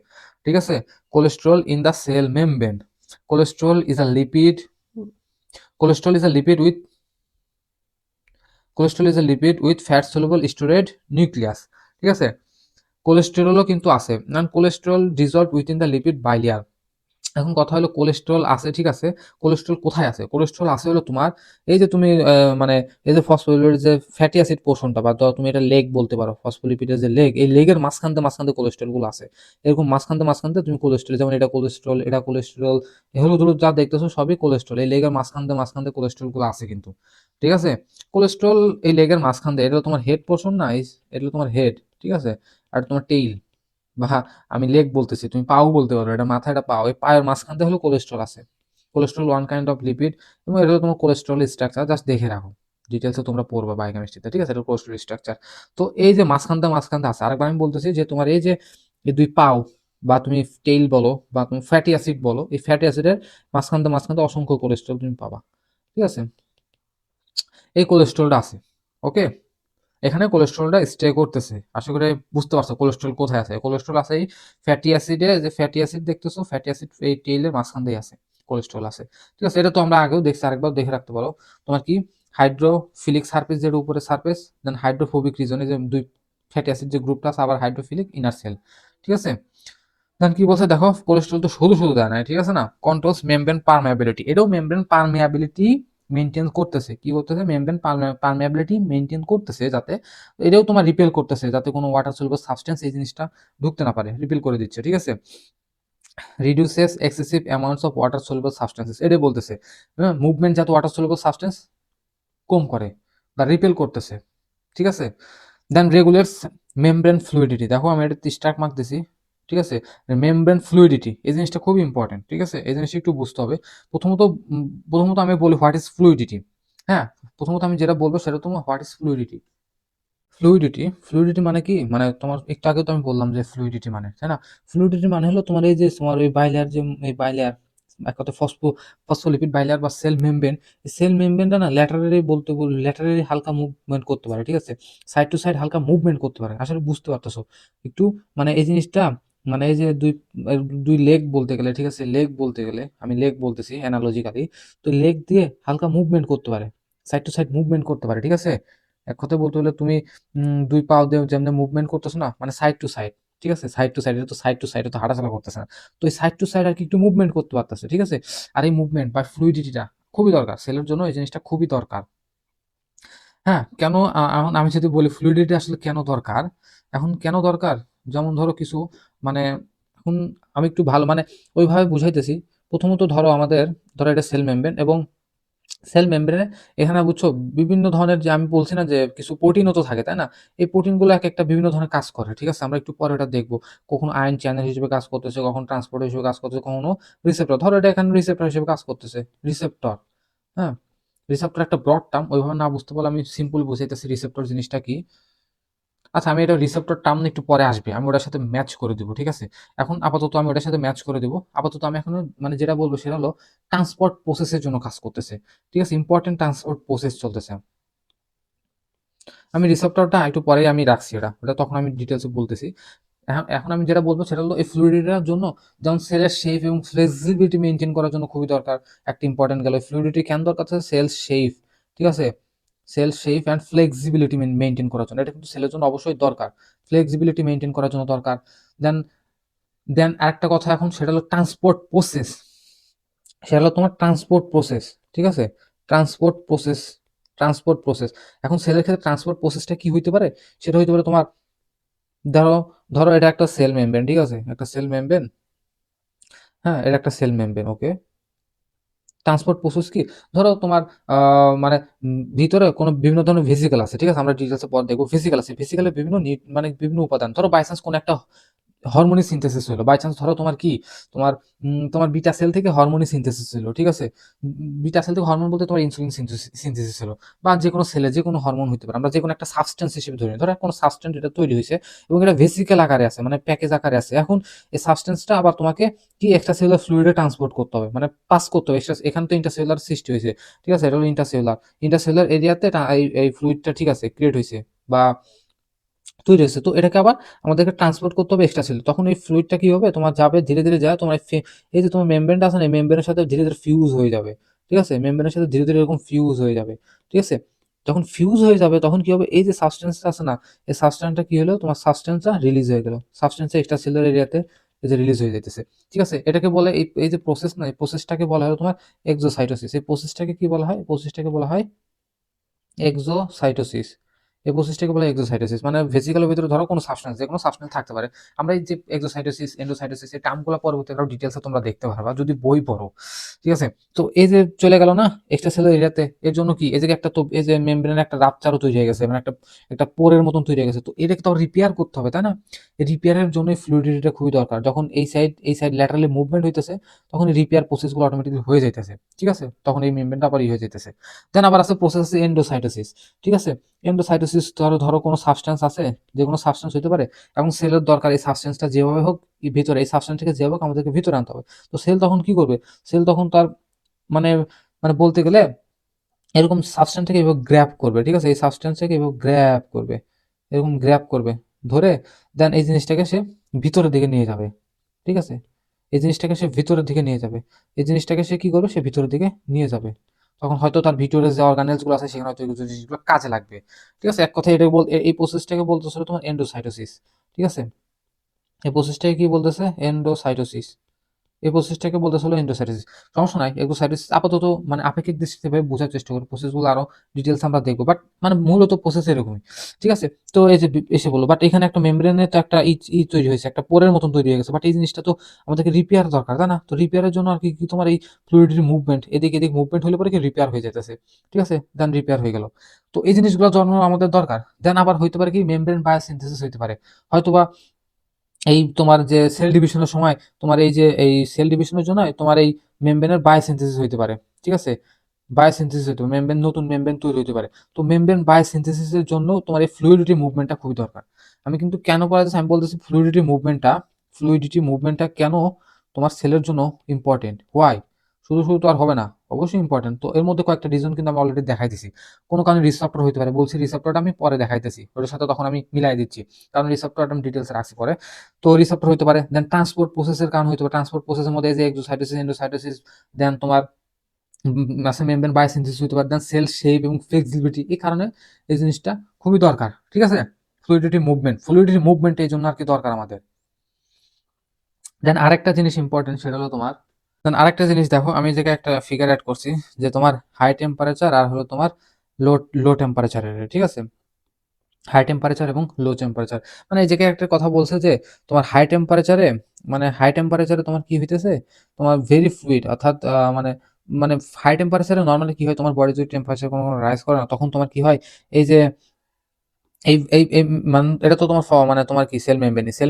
ঠিক আছে। Cholesterol in the cell membrane, cholesterol is a lipid, cholesterol is a lipid with cholesterol is a lipid with fat soluble stored nucleus, ঠিক আছে। কোলেস্টেরলও কিন্তু আছে, cholesterol dissolve within the lipid bilayer. এখন কথা হলো কোলেস্ট্রল আছে, ঠিক আছে। কোলেস্ট্রল কোথায় আছে? কোলেস্ট্রল আছে হলো তোমার এই যে তুমি মানে এই যে ফসফোলিপিডের যে ফ্যাটি অ্যাসিড পোর্শনটা, বা তুমি এটা লেগ বলতে পারো, ফসফোলিপিডের যে লেগ, এই লেগের মাঝখানতে মাঝখানতে কোলেস্ট্রল গুলো আছে। এরকম মাঝখানতে মাঝখানতে তুমি কোলেস্ট্রল, যেমন এটা কোলেস্ট্রল, হলুদ হলুদ যা দেখতেছো সবই কোলেস্ট্রল, এই লেগের মাঝখানতে মাঝখানতে কোলেস্ট্রল গুলো আছে কিন্তু, ঠিক আছে। কোলেস্ট্রল এই লেগের মাঝখানতে, এটা তোমার হেড পোর্শন না, এটা তোমার হেড, ঠিক আছে। আর তোমার টেইল, বা আমি লেগ বলতেছি, তুমি পাও বলতে পারো, এটা মাথা, এটা পাও, এই পায়ের মাঝখানতে হলো কোলেস্ট্রল আছে। Cholesterol one kind of lipid, এবং এটা হলো তোমার কোলেস্ট্রল স্ট্রাকচার, জাস্ট দেখে রাখো, ডিটেলসে তোমরা পড়বা বায়োকেমিস্ট্রিতে, ঠিক আছে। এটা কোলেস্ট্রল স্ট্রাকচার। তো এই যে মাঝখানতে মাঝখানতে আছে, আরেকবার আমি বলতেছি যে তোমার এই যে এই দুই পাও, বা তুমি টেইল বলো, বা তুমি ফ্যাটি অ্যাসিড বলো, এই ফ্যাটি অ্যাসিডের মাঝখানতে মাঝখানতে অসংখ্য কোলেস্ট্রল তুমি পাবা, ঠিক আছে। এই কোলেস্ট্রলটা আছে, ওকে। এখানে কোলেস্ট্রলটা স্টে করতেছে, আশা করি বুঝতে পারছো কোলেস্ট্রল কোথায় আছে। কোলেস্ট্রল আছে এই ফ্যাটি অ্যাসিডে, যে ফ্যাটি অ্যাসিড দেখতেছো, ফ্যাটি অ্যাসিড এই টেইলের মাঝখান দিয়ে আছে, কোলেস্ট্রল আছে, ঠিক আছে। এটা তো আমরা আগেও দেখছি, আরেকবার দেখে রাখতে পারো। তোমার কি হাইড্রোফিলিক সারফেস, যেটা উপরে সারফেস, দেন হাইড্রোফোবিক রিজনে যে দুই ফ্যাটি অ্যাসিড যে গ্রুপটা আছে, আবার হাইড্রোফিলিক ইনার সেল, ঠিক আছে। দেন কি বলছে দেখো, কোলেস্ট্রল তো শুধু শুধু দেয় না, ঠিক আছে না, কন্ট্রোলস মেমব্রেন পারমেয়াবিলিটি, এটাও মেমব্রেন পারমেয়াবিলিটি মেনটেন করতেছে। কি করতেছে? মেমব্রেন পারমেয়াবিলিটি মেনটেন করতেছে, যাতে এটাও তোমার রিপেল করতেছে, যাতে কোনো ওয়াটার সলুবল সাবস্টেন্স এই জিনিসটা ঢুকতে না পারে, রিপেল করে দিচ্ছে, ঠিক আছে। Reduces excessive amounts of water soluble substances, এটাই বলতেছে, হ্যাঁ, মুভমেন্ট যাতে ওয়াটার সলুবল সাবস্টেন্স কম করে বা রিপেল করতেছে, ঠিক আছে। দেন রেগুলেটস মেমব্রেন ফ্লুইডিটি, দেখো আমি এটা স্টার্ট মার্ক দিছি, ঠিক আছে। মেমব্রেন ফ্লুইডিটি এই জিনিসটা খুব ইম্পর্টেন্ট, ঠিক আছে। এই জিনিসটা একটু বুঝতে হবে। প্রথমত প্রথমত আমি বলি হোয়াট ইজ ফ্লুইডিটি। হ্যাঁ, প্রথমত আমি যেটা বলবো সেটা তোমার হোয়াট ইজ ফ্লুইডিটি। ফ্লুইডিটি মানে কি? মানে তোমার একটু আগে তো আমি বললাম যে ফ্লুইডিটি মানে, তাই না? ফ্লুইডিটি মানে হলো তোমার এই যে তোমার ওই বাইলেয়ার, যে এই বাইলেয়ার, এক কথা ফসফোলিপিড বাইলেয়ার বা সেল মেমব্রেন, এই সেল মেমব্রেনটা না ল্যাটারালি বলতে ল্যাটারালি হালকা মুভমেন্ট করতে পারে, ঠিক আছে। সাইড টু সাইড হালকা মুভমেন্ট করতে পারে, আসলে বুঝতে পারতেছো একটু, মানে এই জিনিসটা, মানে এই যে দুই দুই লেগ বলতে গেলে, ঠিক আছে, লেগ বলতে গেলে আমি লেগ বলতেছি অ্যানালজিক্যালি, তো লেগ দিয়ে হালকা মুভমেন্ট করতে পারে, সাইড টু সাইড মুভমেন্ট করতে পারে, ঠিক আছে। এক কথায় বলতে হলে তুমি দুই পাও দিয়ে যেমন মুভমেন্ট করতেছো না, মানে সাইড টু সাইড, ঠিক আছে, সাইড টু সাইড, এটা তো সাইড টু সাইড, তো হাঁটাচলা করতেছে না, তো এই সাইড টু সাইড আর কি একটু মুভমেন্ট করতে পারতেছে, ঠিক আছে। আর এই মুভমেন্ট বা ফ্লুইডিটিটা খুবই দরকার সেলের জন্য, এই জিনিসটা খুবই দরকার। হ্যাঁ, কেন এখন আমি যদি বলি ফ্লুইডিটি আসলে কেন দরকার, এখন কেন দরকার, যেমন ধরো কিছু, মানে এখন আমি একটু ভালো মানে ওইভাবে বুঝাইতেছি, প্রথমত ধরো এটা সেল মেমব্রেন, এবং সেল মেমব্রেনে এখানে বুঝছো বিভিন্ন ধরনের, যে আমি বলছি না যে কিছু প্রোটিনও তো থাকে, তাই না? এই প্রোটিনগুলো এক একটা বিভিন্ন ধরনের কাজ করে, ঠিক আছে? আমরা একটু পরে এটা দেখবো। কখনো আয়ন চ্যানেল হিসেবে কাজ করতেছে, কখনো ট্রান্সপোর্টার হিসেবে কাজ করতেছে, কখনো রিসেপ্টর। ধরো এটা এখানে রিসেপ্টর হিসেবে কাজ করতেছে, রিসেপ্টর। হ্যাঁ, রিসেপ্টর একটা ব্রড টার্ম, ওইভাবে না বুঝতে পারলে আমি সিম্পল বুঝাইতেছি রিসেপ্টর জিনিসটা কি। আচ্ছা, আমি এটা রিসেপ্টর টার্ম একটু পরে আসবে, আমি ওটার সাথে ম্যাচ করে দিব, ঠিক আছে? এখন আপাতত আমি ওটার সাথে ম্যাচ করে দিব। আপাতত আমি এখন মানে যেটা বলবো সেটা হলো ট্রান্সপোর্ট প্রসেসের জন্য কাজ করতেছে, ঠিক আছে? ইম্পর্টেন্ট ট্রান্সপোর্ট প্রসেস চলতেছে। আমি রিসেপ্টরটা একটু পরেই আমি রাখছি, ওটা তখন আমি ডিটেলসে বলতেছি। এখন এখন আমি যেটা বলবো সেটা হলো এই ফ্লুইডিটির জন্য, যেমন সেলের শেপ এবং ফ্লেক্সিবিলিটি মেনটেন করার জন্য খুবই দরকার। একটা ইম্পর্টেন্ট গেল ফ্লুইডিটি কেন দরকার আছে, সেল শেপ, ঠিক আছে? Cell shape and flexibility maintain করার জন্য, এটা কিন্তু সেলের জন্য অবশ্যই দরকার। ফ্লেক্সিবিলিটি মেনটেন করার জন্য দরকার। দেন দেন আরেকটা কথা এখন, সেটা হলো ট্রান্সপোর্ট প্রসেস। সেটা হলো তোমার ট্রান্সপোর্ট প্রসেস, ঠিক আছে? Transport process, transport process. এখন সেলের ক্ষেত্রে ট্রান্সপোর্ট প্রসেসটা কি হইতে পারে? সেটা হইতে পারে তোমার, ধরো ধরো এটা একটা সেল মেমব্রেন, ঠিক আছে? একটা সেল মেমব্রেন। হ্যাঁ, এটা একটা সেল মেমব্রেন, ওকে। ট্রান্সপোর্ট প্রসেস কি, ধরো তোমার মানে ভিতরে কোনো বিভিন্ন ধরনের ভেসিকেল আছে, ঠিক আছে? আমরা ডিটেলসে পর দেখবো। ভেসিকেল আছে, ভেসিকেলের বিভিন্ন মানে বিভিন্ন উপাদান। ধরো বাই চান্স কোনো একটা হরমোনি সিনথেসিস হলো, বাই চান্স ধরো তোমার কি, তোমার তোমার বিটা সেল থেকে হরমোনি সিনথেসিস হলো, ঠিক আছে? বিটা সেল থেকে হরমোন বলতে তোমার ইনসুলিন সিনথেসিস হলো, বা যে কোনো সেলে যে কোনো হরমোন হতে পারে। আমরা যে কোনো একটা সাবস্টেন্স হিসেবে ধরি, ধরো কোনো সাবস্টেন্স এটা তৈরি হয়েছে এবং এটা ভেসিকেল আকারে আছে, মানে প্যাকেজ আকারে আছে। এখন এই সাবস্টেন্সটা আবার তোমাকে কি এক্সট্রা সেলুলার ফ্লুইডে ট্রান্সপোর্ট করতে হবে, মানে পাস করতে হবে। এখানে তো ইন্টারসেলুলার সৃষ্টি হয়েছে, ঠিক আছে? এটা হলো ইন্টারসেলুলার, ইন্টারসেলুলার এরিয়াতে এই ফ্লুইডটা, ঠিক আছে, ক্রিয়েট হয়েছে বা তৈরি হয়েছে। তো এটাকে আবার আমাদেরকে ট্রান্সপোর্ট করতে হবে এক্সট্রা সেল। তখন এই ফ্লুইডটা কি হবে, তোমার যাবে ধীরে ধীরে যায় তোমার এই যে তোমার মেমব্রেনটা আছে না, এই মেমব্রেনের সাথে ধীরে ধীরে ফিউজ হয়ে যাবে, ঠিক আছে? মেমব্রেনের সাথে ধীরে ধীরে এরকম ফিউজ হয়ে যাবে, ঠিক আছে? যখন ফিউজ হয়ে যাবে তখন কি হবে, এই যে সাবস্টেন্সটা আছে না, এই সাবস্টেন্সটা কি হলো, তোমার সাবস্টেন্সটা রিলিজ হয়ে গেল, সাবস্টেন্সটা এক্সট্রা সেলুলার এরিয়াতে এই যে রিলিজ হয়ে যাইতেছে, ঠিক আছে? এটাকে বলে এই যে প্রসেস না, এই প্রসেসটাকে বলা হয় তোমার এক্সোসাইটোসিস। এই প্রসেসটাকে কি বলা হয়, প্রসেসটাকে বলা হয় এক্সোসাইটোসিস। এই প্রসেসটাকে বলে এক্সোসাইটোসিস। মানে ভেসিকলের ভিতরে ধরো কোনো সাবস্টেন্স, যে কোনো সাবস্টেন্স থাকতে পারে। আমরা এই যে এক্সোসাইটোসিস, এন্ডোসাইটোসিস, এই টার্মগুলো পরবর্তী আরো ডিটেলসে তোমরা দেখতে পারবা যদি বই পড়ো, ঠিক আছে? তো এই যে চলে গেল না এক্সট্রা সেলুলার এরিয়াতে, এর জন্য কি, এই যে একটা, তো এই যে মেমব্রেনের একটা রাপচারও তৈরি হয়ে গেছে, মানে একটা একটা পোরের মতন তৈরি হয়ে গেছে। তো এটাকে তো রিপেয়ার করতে হবে, তাই না? এই রিপেয়ারের জন্য ফ্লুইডিটিটা খুবই দরকার। যখন এই সাইড ল্যাটারালি মুভমেন্ট হইতেছে, তখন রিপেয়ার প্রসেসগুলো অটোমেটিকলি হয়ে যাইতেছে, ঠিক আছে? তখন এই মেমব্রেনটা আবার হয়ে যাইতেছে। দেন আবার আছে প্রসেস আছে এন্ডোসাইটোসিস, ঠিক আছে? এন্ডোসাইটোসিস, ধরো ধরো কোনো সাবস্টেন্স আছে, যে কোনো সাবস্টেন্স হতে পারে, এবং সেলের দরকার এই সাবস্টেন্সটা যেভাবে হোক ভিতরে, এই সাবস্টেন্সটাকে যেভাবে হোক আমাদেরকে ভিতরে আনতে হবে। তো সেল তখন কি করবে, সেল তখন তার মানে মানে বলতে গেলে এরকম সাবস্টেন্সটাকে এভাবে গ্র্যাব করবে, ঠিক আছে? এই সাবস্টেন্সটাকে এভাবে গ্র্যাব করবে, এরকম গ্র্যাব করবে, ধরে দেন এই জিনিসটাকে সে ভিতরের দিকে নিয়ে যাবে, ঠিক আছে? এই জিনিসটাকে সে ভিতরের দিকে নিয়ে যাবে, এই জিনিসটাকে সে কি করবে, সে ভিতরের দিকে নিয়ে যাবে। তখন হয়তো তার ভিতরে যে অর্গানেলস গুলো আছে সেখানে হয়তো এই জিনিসগুলো কাজে লাগবে, ঠিক আছে? এক কথায় এটা এই প্রসেসটাকে বলতেছিল তোমার এন্ডোসাইটোসিস, ঠিক আছে? এই প্রসেসটাকে কি বলতেছে, এন্ডোসাইটোসিস। এই প্রসেসটাকে বলতেছে হলো এন্ডোসাইটোসিস। সমস্যা নাই, এন্ডোসাইটোসিস আপাতত মানে আপেক্ষিক দৃষ্টিতে ভেবে বোঝার চেষ্টা করি, প্রসেসগুলো আরো ডিটেলস আমরা দেখবো, বাট মানে মূলত প্রসেস এরকমই, ঠিক আছে? তো এই যে এসে বললো, বাট এখানে একটা মেমব্রেনে তো একটা তৈরি হয়েছে, একটা পোরের মতন তৈরি হয়ে গেছে, বাট এই জিনিসটা তো আমাদেরকে রিপেয়ার দরকার, তাই না? তো রিপেয়ারের জন্য আর কি কি তোমার এই ফ্লুইডের মুভমেন্ট, এদিক এদিক মুভমেন্ট হলে পরে কি রিপেয়ার হয়ে যেতেছে, ঠিক আছে? দেন রিপেয়ার হয়ে গেল। তো এই জিনিসগুলো জন্য আমাদের দরকার। দেন আবার হইতে পারে কি মেমব্রেন বায়োসিনথেসিস হইতে পারে, হয়তোবা এই তোমার যে সেল ডিভিশনের সময়, তোমার এই যে এই সেল ডিভিশনের জন্য তোমার এই মেমব্রেনের বায়োসিনথেসিস হইতে পারে, ঠিক আছে? বায়োসিনথেসিস হইতে পারে, মেমব্রেন, নতুন মেমব্রেন তৈরি হতে পারে। তো মেমব্রেন বায়োসিনথেসিসের জন্য তোমার এই ফ্লুইডিটি মুভমেন্টটা খুবই দরকার। আমি কিন্তু কেন করা যাচ্ছে আমি বলতেছি, ফ্লুইডিটি মুভমেন্টটা কেন তোমার সেলের জন্য ইম্পর্টেন্ট, হোয়াই। শুধু শুধু তো আর হবে না, অবশ্যই ইম্পর্টেন্ট। তো এর মধ্যে কয়েকটা রিজন কিন্তু আমি অলরেডি দেখাই দিছি। কোনো কারণে রিসেপ্টর হইতে পারে, বলছি রিসেপ্টরটা আমি পরে দেখাইতেছি, ওটার সাথে তখন আমি মিলাই দিচ্ছি, কারণ রিসেপ্টরটা আমি ডিটেলসে রাখছি পরে। তো রিসেপ্টর হইতে পারে, দেন ট্রান্সপোর্ট প্রসেসের কারণ হইতে পারে, ট্রান্সপোর্ট প্রসেসের মধ্যে এই যে এক্সোসাইটোসিস, এন্ডোসাইটোসিস, দেন তোমার মাসেল মেমব্রেন বায়োসিনথেসিস হইতে পারে, দেন সেল শেপ এবং ফ্লেক্সিবিলিটি, এই কারণে এই জিনিসটা খুবই দরকার, ঠিক আছে? ফ্লুইডিটি মুভমেন্ট এই জন্য আর কি দরকার আমাদের। দেন আরেকটা জিনিস ইম্পর্টেন্ট, সেটা হলো তোমার, দেন আরেকটা জিনিস দেখো, আমি এই জায়গায় একটা ফিগার অ্যাড করছি, যে তোমার হাই টেম্পারেচার আর হলো তোমার লো লো টেম্পারেচারের, ঠিক আছে? হাই টেম্পারেচার এবং লো টেম্পারেচার, মানে এই জায়গায় একটা কথা বলছে যে তোমার হাই টেম্পারেচারে মানে হাই টেম্পারেচারে তোমার কি হইতেছে, তোমার ভেরি ফ্লুইড, অর্থাৎ মানে মানে হাই টেম্পারেচারে নর্মালি কি হয়, তোমার বডি যদি টেম্পারেচার কোনো রাইজ করে না, তখন তোমার কি হয়, এই যে এই মানে এটা তো তোমার মানে তোমার কি সেল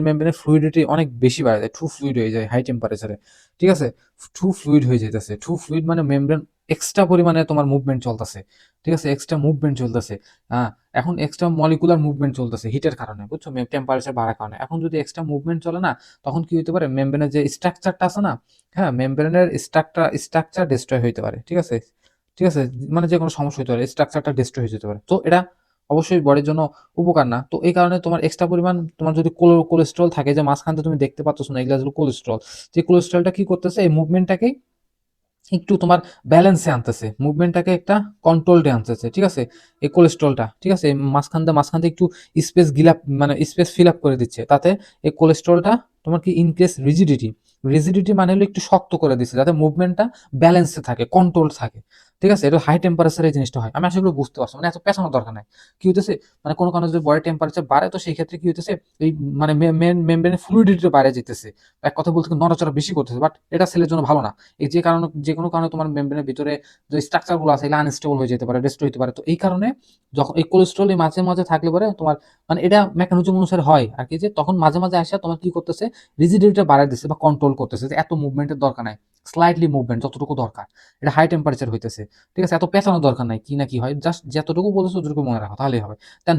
মেমব্রেনের ফ্লুইডিটি অনেক বেশি বাড়ে যায়, টু ফ্লুইড হয়ে যায় হাই টেম্পারেচারে। ঠিক আছে, টু ফ্লুইড হয়ে যাইতেছে, টু ফ্লুইড মানে মেমব্রেন এক্সট্রা পরিমাণে তোমার মুভমেন্ট চলতেছে। ঠিক আছে, এক্সট্রা মুভমেন্ট চলতেছে। হ্যাঁ, এখন এক্সট্রা মলিকুলার মুভমেন্ট চলতেছে হিটের কারণে, বুঝছো, টেম্পারেচার বাড়ার কারণে। এখন যদি এক্সট্রা মুভমেন্ট চলে না, তখন কি হতে পারে, মেমব্রেনের যে স্ট্রাকচারটা আছে না, হ্যাঁ, মেমব্রেনের স্ট্রাকচার ডিস্ট্রয় হতে পারে। ঠিক আছে, ঠিক আছে, মানে যে কোনো সমস্যা হতে পারে, স্ট্রাকচারটা ডিস্ট্রয় হয়ে যেতে পারে। তো এটা অবশ্যই বডির জন্য উপকার না। তো এই কারণে তোমার এক্সট্রা পরিমাণ তোমার যদি কোলেস্ট্রল থাকে, যে মাঝখানতে তুমি দেখতে পাচ্ছ না, এগুলো হলো কোলেস্ট্রল। যে কোলেস্ট্রলটা কি করতেছে, এই মুভমেন্টটাকে একটু তোমার ব্যালেন্সে আনতেছে, মুভমেন্টটাকে একটা কন্ট্রোলডে আনতেছে। ঠিক আছে, এই কোলেস্ট্রলটা, ঠিক আছে, মাঝখান দিয়ে একটু স্পেস মানে স্পেস ফিল আপ করে দিচ্ছে, তাতে এই কোলেস্ট্রলটা তোমার কি ইনক্রিজ রিজিডিটি। রিজিডিটি মানে হলো একটু শক্ত করে দিচ্ছে, যাতে মুভমেন্টটা ব্যালেন্সে থাকে, কন্ট্রোল থাকে। ঠিক আছে, এটা হাই টেম্পারেচারে এই জিনিসটা হয়। আমি আশা করি বুঝতে পারছো, মানে এত পেছানোর দরকার নাই। কি হইতেছে, মানে কোনো কারণে যদি বডি টেম্পারেচার বাড়ে, তো সেই ক্ষেত্রে কি হইতেছে, এই মানে মেমব্রেনের ফ্লুইডিটি বাইরে যেতেছে, এক কথা বলতে নড়াচড়া বেশি করতেছে, বাট এটা সেলের জন্য ভালো না। এই যে কোনো কারণে তোমার মেমব্রেনের ভিতরে যে স্ট্রাকচার গুলো আছে, এগুলো আনস্টেবল হয়ে যেতে পারে, ডিস্ট্রয় হতে পারে। তো এই কারণে যখন এই কোলেস্ট্রল এই মাঝে মাঝে থাকলে পরে তোমার, মানে এটা মেকানিজম অনুসারে হয় আর কি, যে তখন মাঝে মাঝে আসা তোমার কি করতেছে, রিজিডিটিটা বাড়ায় দিচ্ছে বা কন্ট্রোল করতেছে, যে এত মুভমেন্টের দরকার নাই, স্লাইটলি মুভমেন্ট যতটুকু দরকার। এটা হাই টেম্পারেচার হইতেছে। ঠিক আছে, এত পেছানোর দরকার নাই কি না কি হয়, জাস্ট যতটুকু বলেছো ততটুকু মনে রাখো, তাহলেই হবে। দেন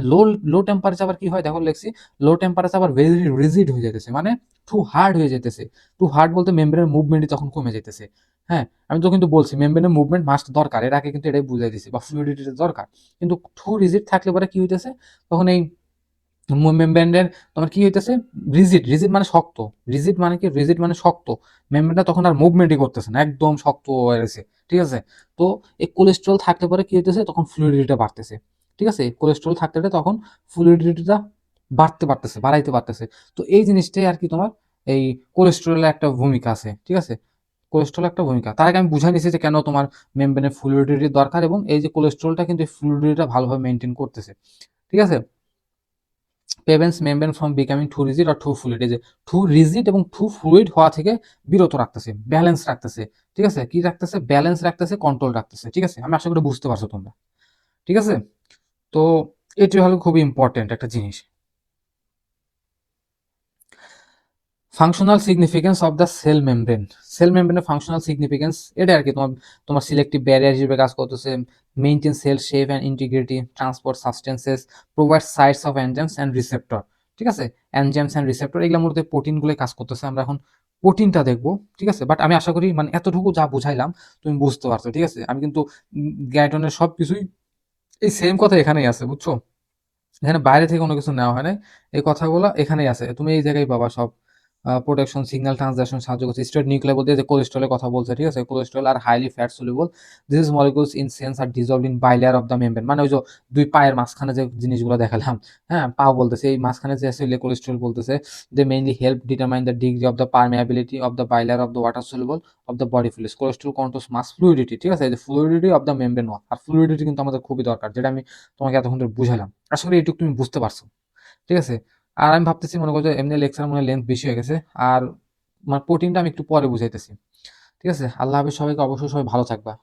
লো টেম্পারেচার আবার কি হয়, দেখো লেখছি, লো টেম্পারেচার আবার ভেরি রিজিড হয়ে যেতেছে, মানে টু হার্ড হয়ে যেতেছে। টু হার্ড বলতে মেমব্রেনের মুভমেন্টই তখন কমে যেতেছে। হ্যাঁ, আমি তো কিন্তু বলছি মেমব্রেনের মুভমেন্ট মাস্ট দরকার, এর আগে কিন্তু এটাই বুঝাই দিছি, বা ফ্লুইডিটি দরকার। কিন্তু টু রিজিড থাকলে পরে কি হইতেছে, তখন এই মেমব্রেনের তোমার কি হইতেছে, রিজিড, রিজিড মানে শক্ত। রিজিড মানে কি, রিজিড মানে শক্ত। মেমব্রেনটা তখন আর মুভমেন্টই করতেছে না, একদম শক্ত হয়ে গেছে। ঠিক আছে, তো এই কোলেস্ট্রল থাকলে পরে কি হইতেছে, তখন ফ্লুইডিটিটা বাড়তেছে। ঠিক আছে, কোলেস্ট্রল থাকতে তখন ফ্লুইডিটিটা বাড়াইতে পারতেছে। তো এই জিনিসটাই আর কি তোমার, এই কোলেস্ট্রলের একটা ভূমিকা আছে। ঠিক আছে, কোলেস্ট্রল একটা ভূমিকা। তার আগে আমি বুঝাই নিছি যে কেন তোমার মেমব্রেনের ফ্লুইডিটির দরকার, এবং এই যে কোলেস্ট্রলটা কিন্তু এই ফ্লুইডিটিটা ভালোভাবে মেনটেন করতেছে। ঠিক আছে, prevents membrane from becoming too rigid or too fluid, এই যে টু রিজিড এবং টু ফ্লুইড হওয়া থেকে বিরত রাখতেছে, ব্যালেন্স রাখতেছে। ঠিক আছে, কি রাখতেছে, ব্যালেন্স রাখতেছে, কন্ট্রোল রাখতেছে। ঠিক আছে, আমি আশা করি বুঝতে পারছো তোমরা। ঠিক আছে, তো এটি হলো খুবই ইম্পর্টেন্ট একটা জিনিস। Functional significance of the cell membrane, cell মেমব্রেনের ফাংশনাল সিগনিফিকেন্স এটা আর কি, তোমার তোমার সিলেক্টিভ ব্যারিয়ার হিসেবে কাজ করতেছে, maintain cell shape and integrity, transport substances, provide sites of enzymes and receptor. ঠিক আছে, এনজাইমস অ্যান্ড রিসেপ্টর এগুলোর মধ্যে প্রোটিনগুলোই কাজ করতেছে। আমরা এখন প্রোটিনটা দেখবো। ঠিক আছে, বাট আমি আশা করি মানে এতটুকু যা বুঝাইলাম তুমি বুঝতে পারছো। ঠিক আছে, আমি কিন্তু গ্যাটনের সব কিছুই এই সেম কথা এখানেই আছে, বুঝছো, এখানে বাইরে থেকে কোনো কিছু নেওয়া হয় না। এই কথাগুলো এখানেই আছে, তুমি এই জায়গায় পাবা সব। প্রোটেকশন, সিগন্যাল ট্রান্সডাকশন সাহায্য করছে, স্টেট নিউক্লিয়ার বলতে যে কোলেস্ট্রলের কথা বলছে। ঠিক আছে, cholesterol are highly fat soluble, this is molecules in sense are dissolved in bilayer of the membrane, মানে ওই যে দুই পায়ের মাঝখানে যে জিনিসগুলো দেখালাম, হ্যাঁ, পাও বলতেছে, এই মাঝখানে যে আছে কোলেস্ট্রল বলতেছে, they mainly help determine the degree of the permeability of the bilayer of the water soluble of the body fluids. Cholesterol controls mass fluidity. ঠিক আছে, এই যে fluidity of the membrane wall, আর ফ্লুইডিটি কিন্তু আমাদের খুবই দরকার, যেটা আমি তোমাকে এতক্ষণ ধরে বুঝালাম। আশা করি এইটুকু তুমি বুঝতে পারছো। ঠিক আছে, আর আমি ভাবতেছি মনে করছো এমনি লেকচার মনে লেন্থ বেশি হয়ে গেছে, আর মানে প্রোটিনটা আমি একটু পরে বুঝাইতেছি। ঠিক আছে, আল্লাহ হাফেজ সবাইকে, অবশ্যই সবাই ভালো থাকবা।